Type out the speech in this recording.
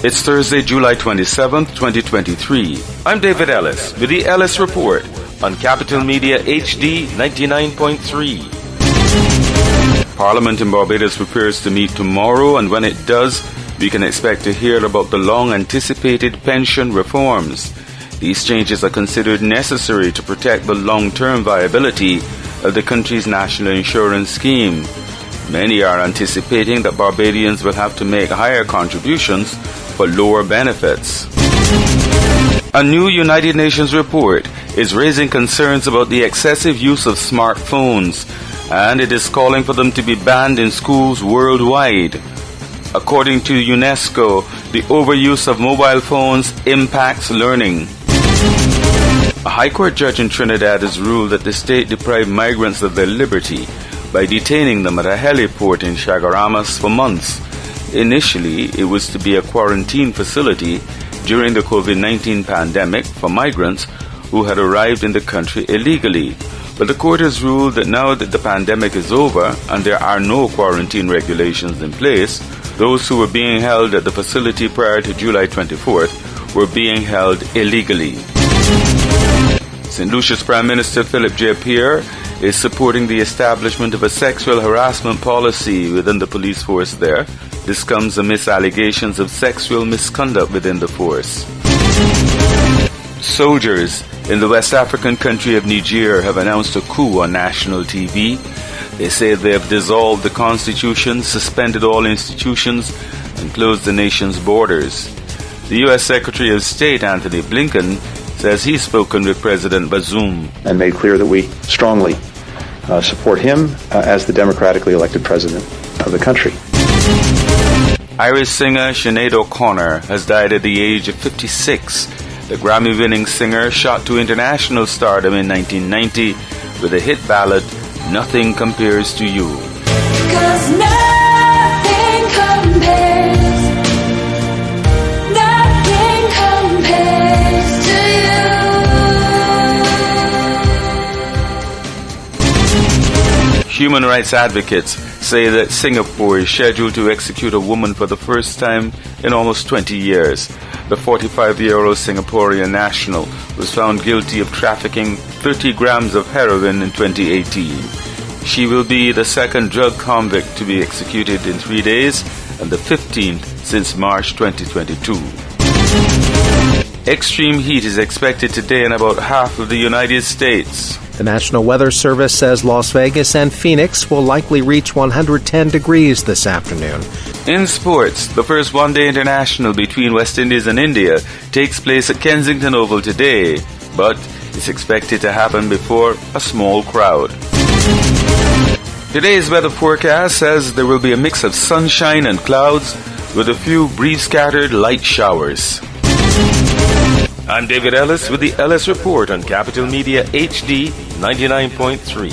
It's Thursday, July 27th, 2023. I'm David Ellis with the Ellis Report on Capital Media HD 99.3. Parliament in Barbados prepares to meet tomorrow, and when it does, we can expect to hear about the long-anticipated pension reforms. These changes are considered necessary to protect the long-term viability of the country's national insurance scheme. Many are anticipating that Barbadians will have to make higher contributions for lower benefits. A new United Nations report is raising concerns about the excessive use of smartphones, and it is calling for them to be banned in schools worldwide. According to UNESCO, the overuse of mobile phones impacts learning. A High Court judge in Trinidad has ruled that the state deprived migrants of their liberty by detaining them at a heliport in Chagaramas for months. Initially, it was to be a quarantine facility during the COVID-19 pandemic for migrants who had arrived in the country illegally. But the court has ruled that now that the pandemic is over and there are no quarantine regulations in place, those who were being held at the facility prior to July 24th were being held illegally. St. Lucia's Prime Minister Philip J. Pierre is supporting the establishment of a sexual harassment policy within the police force there. This comes amidst allegations of sexual misconduct within the force. Soldiers in the West African country of Niger have announced a coup on national TV. They say they have dissolved the constitution, suspended all institutions, and closed the nation's borders. The U.S. Secretary of State Anthony Blinken says he's spoken with President Bazoum and made clear that we strongly support him as the democratically elected president of the country. Irish singer Sinead O'Connor has died at the age of 56. The Grammy-winning singer shot to international stardom in 1990 with the hit ballad Nothing Compares to You. 'Cause nothing compares, nothing compares to you. Human rights advocates say that Singapore is scheduled to execute a woman for the first time in almost 20 years. The 45-year-old Singaporean national was found guilty of trafficking 30 grams of heroin in 2018. She will be the second drug convict to be executed in 3 days and the 15th since March 2022. Extreme heat is expected today in about half of the United States. The National Weather Service says Las Vegas and Phoenix will likely reach 110 degrees this afternoon. In sports, the first one-day international between West Indies and India takes place at Kensington Oval today, but it's expected to happen before a small crowd. Today's weather forecast says there will be a mix of sunshine and clouds with a few brief scattered light showers. I'm David Ellis with the Ellis Report on Capital Media HD 99.3.